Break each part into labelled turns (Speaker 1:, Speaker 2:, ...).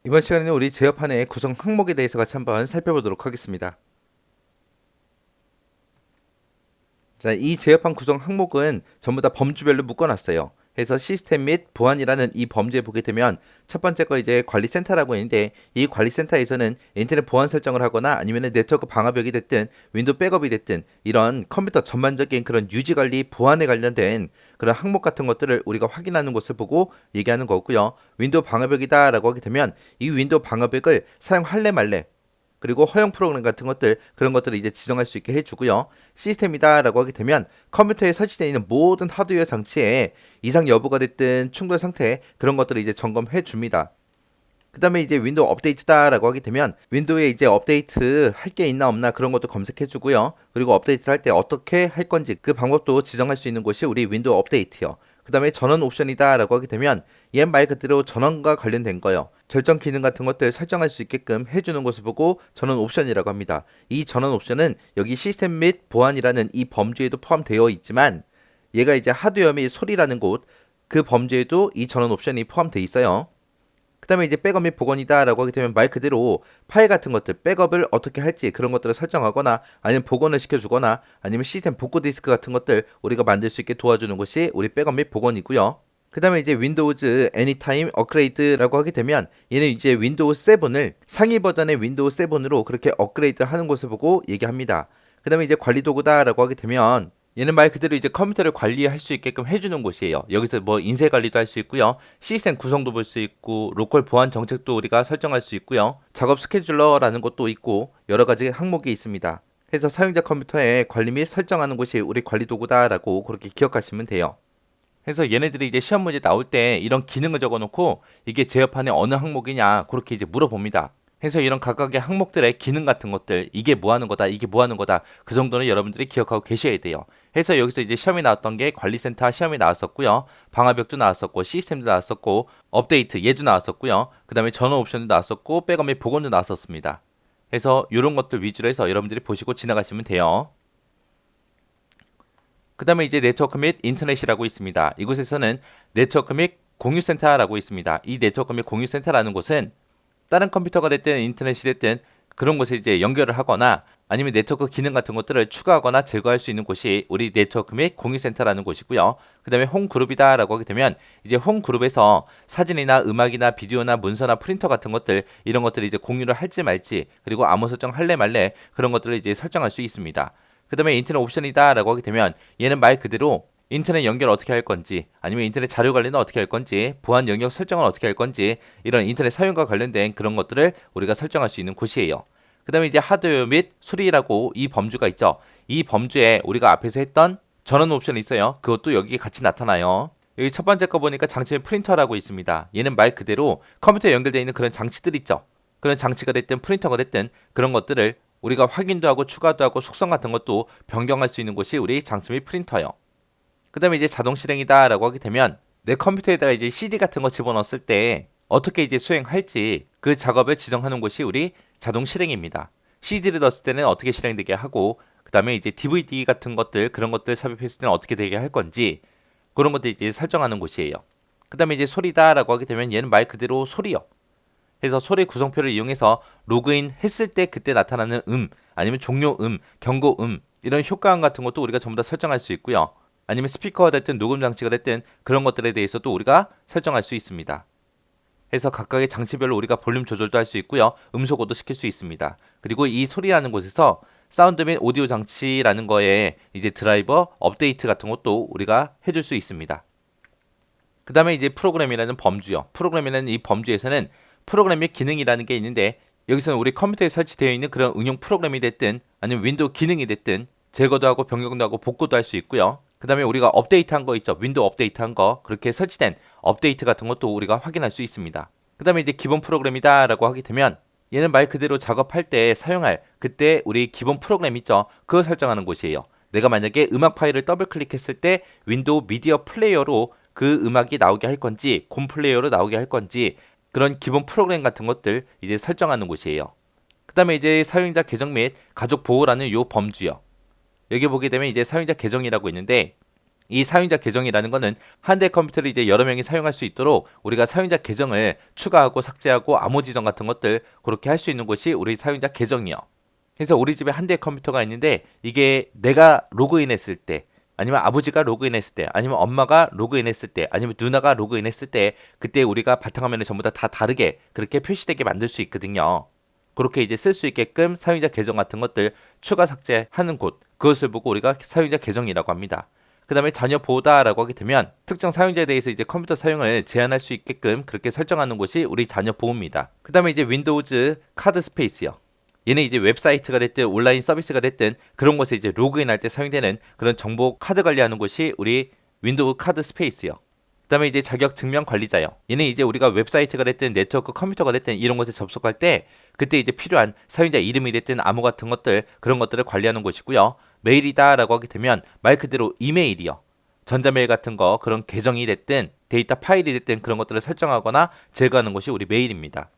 Speaker 1: 이번 시간에는 우리 제어판의 구성 항목에 대해서 같이 한번 살펴보도록 하겠습니다. 자, 이 제어판 구성 항목은 전부 다 범주별로 묶어놨어요. 그래서 시스템 및 보안이라는 이 범주에 보게 되면 첫 번째 거 이제 관리센터라고 있는데, 이 관리센터에서는 인터넷 보안 설정을 하거나 아니면 네트워크 방화벽이 됐든 윈도우 백업이 됐든 이런 컴퓨터 전반적인 그런 유지 관리 보안에 관련된 그런 항목 같은 것들을 우리가 확인하는 것을 보고 얘기하는 거고요. 윈도우 방화벽이다라고 하게 되면 이 윈도우 방화벽을 사용할래 말래, 그리고 허용 프로그램 같은 것들, 그런 것들을 이제 지정할 수 있게 해주고요. 시스템이다라고 하게 되면 컴퓨터에 설치되어 있는 모든 하드웨어 장치에 이상 여부가 됐든 충돌 상태, 그런 것들을 이제 점검해 줍니다. 그 다음에 이제 윈도우 업데이트다라고 하게 되면 윈도우에 이제 업데이트 할 게 있나 없나 그런 것도 검색해 주고요. 그리고 업데이트를 할 때 어떻게 할 건지 그 방법도 지정할 수 있는 곳이 우리 윈도우 업데이트요. 그 다음에 전원 옵션이다라고 하게 되면 얘 말 그대로 전원과 관련된 거요. 절정 기능 같은 것들 설정할 수 있게끔 해주는 것을 보고 전원 옵션이라고 합니다. 이 전원 옵션은 여기 시스템 및 보안이라는 이 범주에도 포함되어 있지만, 얘가 이제 하드웨어 및 소리라는 곳, 그 범주에도 이 전원 옵션이 포함되어 있어요. 그 다음에 이제 백업 및 복원이다라고 하게 되면 말 그대로 파일 같은 것들, 백업을 어떻게 할지 그런 것들을 설정하거나 아니면 복원을 시켜주거나 아니면 시스템 복구 디스크 같은 것들 우리가 만들 수 있게 도와주는 것이 우리 백업 및 복원이고요. 그 다음에 이제 윈도우즈 애니타임 업그레이드라고 하게 되면 얘는 이제 윈도우 7을 상위 버전의 윈도우 7으로 그렇게 업그레이드 하는 것을 보고 얘기합니다. 그 다음에 이제 관리 도구다라고 하게 되면 얘는 말 그대로 이제 컴퓨터를 관리할 수 있게끔 해주는 곳이에요. 여기서 뭐 인쇄 관리도 할 수 있고요. 시스템 구성도 볼 수 있고, 로컬 보안 정책도 우리가 설정할 수 있고요. 작업 스케줄러라는 것도 있고, 여러 가지 항목이 있습니다. 그래서 사용자 컴퓨터에 관리 및 설정하는 곳이 우리 관리 도구다라고 그렇게 기억하시면 돼요. 그래서 얘네들이 이제 시험 문제 나올 때 이런 기능을 적어놓고 이게 제어판의 어느 항목이냐 그렇게 이제 물어봅니다. 그래서 이런 각각의 항목들의 기능 같은 것들, 이게 뭐 하는 거다, 이게 뭐 하는 거다, 그 정도는 여러분들이 기억하고 계셔야 돼요. 해서 여기서 이제 시험이 나왔던 게 관리센터 시험이 나왔었고요. 방화벽도 나왔었고, 시스템도 나왔었고, 업데이트 얘도 나왔었고요. 그 다음에 전원 옵션도 나왔었고, 백업 및 복원도 나왔었습니다. 그래서 이런 것들 위주로 해서 여러분들이 보시고 지나가시면 돼요. 그 다음에 이제 네트워크 및 인터넷이라고 있습니다. 이곳에서는 네트워크 및 공유센터라고 있습니다. 이 네트워크 및 공유센터라는 곳은 다른 컴퓨터가 됐든 인터넷이 됐든 그런 곳에 이제 연결을 하거나 아니면 네트워크 기능 같은 것들을 추가하거나 제거할 수 있는 곳이 우리 네트워크 및 공유센터라는 곳이고요. 그 다음에 홈그룹이다라고 하게 되면 이제 홈그룹에서 사진이나 음악이나 비디오나 문서나 프린터 같은 것들, 이런 것들을 이제 공유를 할지 말지, 그리고 암호 설정 할래 말래, 그런 것들을 이제 설정할 수 있습니다. 그 다음에 인터넷 옵션이다라고 하게 되면 얘는 말 그대로 인터넷 연결 어떻게 할 건지, 아니면 인터넷 자료 관리는 어떻게 할 건지, 보안 영역 설정은 어떻게 할 건지, 이런 인터넷 사용과 관련된 그런 것들을 우리가 설정할 수 있는 곳이에요. 그 다음에 이제 하드웨어 및 소리라고 이 범주가 있죠. 이 범주에 우리가 앞에서 했던 전원 옵션이 있어요. 그것도 여기에 같이 나타나요. 여기 첫 번째 거 보니까 장치 및 프린터라고 있습니다. 얘는 말 그대로 컴퓨터에 연결되어 있는 그런 장치들 있죠. 그런 장치가 됐든 프린터가 됐든 그런 것들을 우리가 확인도 하고 추가도 하고 속성 같은 것도 변경할 수 있는 곳이 우리 장치 및 프린터요. 그 다음에 이제 자동 실행이다라고 하게 되면 내 컴퓨터에다가 이제 CD 같은 거 집어넣었을 때 어떻게 이제 수행할지 그 작업을 지정하는 곳이 우리 자동 실행입니다. CD를 넣었을 때는 어떻게 실행되게 하고, 그 다음에 이제 DVD 같은 것들, 그런 것들 삽입했을 때는 어떻게 되게 할 건지, 그런 것들 이제 설정하는 곳이에요. 그 다음에 이제 소리다라고 하게 되면 얘는 말 그대로 소리요. 그래서 소리 구성표를 이용해서 로그인 했을 때 그때 나타나는 아니면 종료 경고 이런 효과음 같은 것도 우리가 전부 다 설정할 수 있고요. 아니면 스피커가 됐든 녹음 장치가 됐든 그런 것들에 대해서도 우리가 설정할 수 있습니다. 해서 각각의 장치별로 우리가 볼륨 조절도 할 수 있고요. 음소거도 시킬 수 있습니다. 그리고 이 소리라는 곳에서 사운드 및 오디오 장치라는 거에 이제 드라이버 업데이트 같은 것도 우리가 해줄 수 있습니다. 그 다음에 이제 프로그램이라는 범주요. 프로그램이라는 이 범주에서는 프로그램 및 기능이라는 게 있는데, 여기서는 우리 컴퓨터에 설치되어 있는 그런 응용 프로그램이 됐든 아니면 윈도우 기능이 됐든 제거도 하고 변경도 하고 복구도 할 수 있고요. 그 다음에 우리가 업데이트한 거 있죠. 윈도우 업데이트한 거, 그렇게 설치된 업데이트 같은 것도 우리가 확인할 수 있습니다. 그 다음에 이제 기본 프로그램이다 라고 하게 되면 얘는 말 그대로 작업할 때 사용할 그때 우리 기본 프로그램 있죠. 그걸 설정하는 곳이에요. 내가 만약에 음악 파일을 더블 클릭했을 때 윈도우 미디어 플레이어로 그 음악이 나오게 할 건지, 곰 플레이어로 나오게 할 건지, 그런 기본 프로그램 같은 것들 이제 설정하는 곳이에요. 그 다음에 이제 사용자 계정 및 가족 보호라는 요 범주요. 여기 보게 되면 이제 사용자 계정이라고 있는데, 이 사용자 계정이라는 거는 한 대 컴퓨터를 이제 여러 명이 사용할 수 있도록 우리가 사용자 계정을 추가하고 삭제하고 암호 지정 같은 것들 그렇게 할 수 있는 곳이 우리 사용자 계정이요. 그래서 우리 집에 한 대 컴퓨터가 있는데 이게 내가 로그인했을 때 아니면 아버지가 로그인했을 때 아니면 엄마가 로그인했을 때 아니면 누나가 로그인했을 때 그때 우리가 바탕화면을 전부 다 다르게 그렇게 표시되게 만들 수 있거든요. 그렇게 이제 쓸 수 있게끔 사용자 계정 같은 것들 추가 삭제하는 곳 그것을 보고 우리가 사용자 계정이라고 합니다. 그 다음에 자녀 보호다라고 하게 되면 특정 사용자에 대해서 이제 컴퓨터 사용을 제한할 수 있게끔 그렇게 설정하는 곳이 우리 자녀 보호입니다. 그 다음에 이제 윈도우즈 카드 스페이스요. 얘는 이제 웹사이트가 됐든 온라인 서비스가 됐든 그런 곳에 이제 로그인할 때 사용되는 그런 정보 카드 관리하는 곳이 우리 윈도우 카드 스페이스요. 그다음에 이제 자격 증명 관리자요. 얘는 이제 우리가 웹사이트가 됐든 네트워크 컴퓨터가 됐든 이런 곳에 접속할 때 그때 이제 필요한 사용자 이름이 됐든 암호 같은 것들 그런 것들을 관리하는 곳이고요. 메일이다라고 하게 되면 말 그대로 이메일이요. 전자메일 같은 거 그런 계정이 됐든 데이터 파일이 됐든 그런 것들을 설정하거나 제거하는 곳이 우리 메일입니다.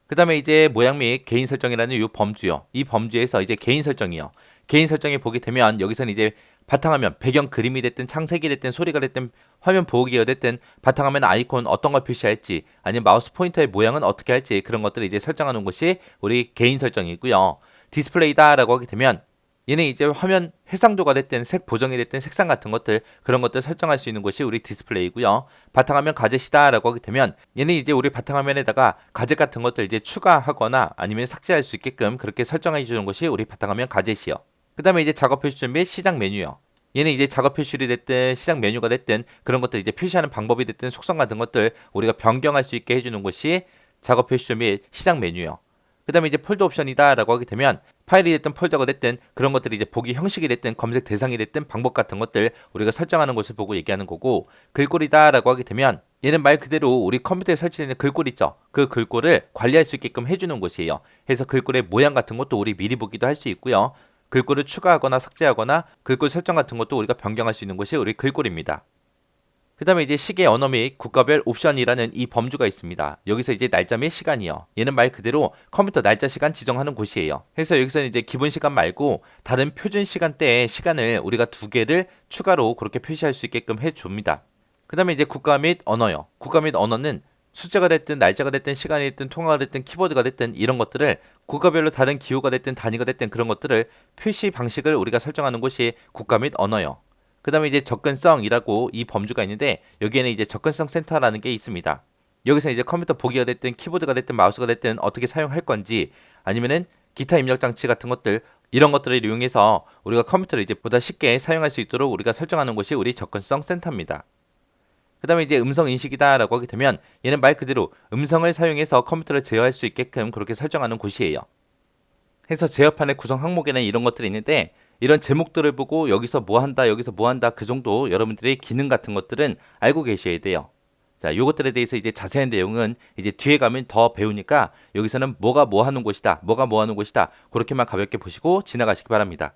Speaker 1: 그 다음에 이제 모양 및 개인 설정이라는 이 범주요. 이 범주에서 이제 개인 설정이요. 개인 설정에 보게 되면 여기서는 이제 바탕화면 배경 그림이 됐든 창색이 됐든 소리가 됐든 화면 보호기가 됐든 바탕화면 아이콘 어떤 걸 표시할지 아니면 마우스 포인터의 모양은 어떻게 할지 그런 것들을 이제 설정하는 것이 우리 개인 설정이고요. 디스플레이다라고 하게 되면 얘는 이제 화면 해상도가 됐든 색 보정이 됐든 색상 같은 것들 그런 것들 설정할 수 있는 곳이 우리 디스플레이고요. 바탕화면 가젯이다라고 하게 되면 얘는 이제 우리 바탕화면에다가 가젯 같은 것들 이제 추가하거나 아니면 삭제할 수 있게끔 그렇게 설정해 주는 것이 우리 바탕화면 가젯이요. 그 다음에 이제 작업 표시 및 시작 메뉴요. 얘는 이제 작업 표시이 됐든 시작 메뉴가 됐든 그런 것들 이제 표시하는 방법이 됐든 속성 같은 것들 우리가 변경할 수 있게 해주는 것이 작업 표시 및 시작 메뉴요. 그 다음에 이제 폴더 옵션이다라고 하게 되면 파일이 됐든 폴더가 됐든 그런 것들이 이제 보기 형식이 됐든 검색 대상이 됐든 방법 같은 것들 우리가 설정하는 것을 보고 얘기하는 거고 글꼴이다라고 하게 되면 얘는 말 그대로 우리 컴퓨터에 설치되는 글꼴 있죠. 그 글꼴을 관리할 수 있게끔 해주는 곳이에요. 그래서 글꼴의 모양 같은 것도 우리 미리 보기도 할 수 있고요. 글꼴을 추가하거나 삭제하거나 글꼴 설정 같은 것도 우리가 변경할 수 있는 것이 우리 글꼴입니다. 그 다음에 이제 시계 언어 및 국가별 옵션이라는 이 범주가 있습니다. 여기서 이제 날짜 및 시간이요. 얘는 말 그대로 컴퓨터 날짜 시간 지정하는 곳이에요. 그래서 여기서는 이제 기본 시간 말고 다른 표준 시간대의 시간을 우리가 두 개를 추가로 그렇게 표시할 수 있게끔 해줍니다. 그 다음에 이제 국가 및 언어요. 국가 및 언어는 숫자가 됐든 날짜가 됐든 시간이 됐든 통화가 됐든 키보드가 됐든 이런 것들을 국가별로 다른 기호가 됐든 단위가 됐든 그런 것들을 표시 방식을 우리가 설정하는 곳이 국가 및 언어요. 그 다음에 이제 접근성이라고 이 범주가 있는데 여기에는 이제 접근성 센터라는 게 있습니다. 여기서 이제 컴퓨터 보기가 됐든 키보드가 됐든 마우스가 됐든 어떻게 사용할 건지 아니면은 기타 입력 장치 같은 것들 이런 것들을 이용해서 우리가 컴퓨터를 이제 보다 쉽게 사용할 수 있도록 우리가 설정하는 곳이 우리 접근성 센터입니다. 그 다음에 이제 음성 인식이다라고 하게 되면 얘는 말 그대로 음성을 사용해서 컴퓨터를 제어할 수 있게끔 그렇게 설정하는 곳이에요. 해서 제어판의 구성 항목에는 이런 것들이 있는데 이런 제목들을 보고 여기서 뭐 한다 여기서 뭐 한다 그 정도 여러분들의 기능 같은 것들은 알고 계셔야 돼요. 자, 요것들에 대해서 이제 자세한 내용은 이제 뒤에 가면 더 배우니까 여기서는 뭐가 뭐 하는 곳이다 뭐가 뭐 하는 곳이다 그렇게만 가볍게 보시고 지나가시기 바랍니다.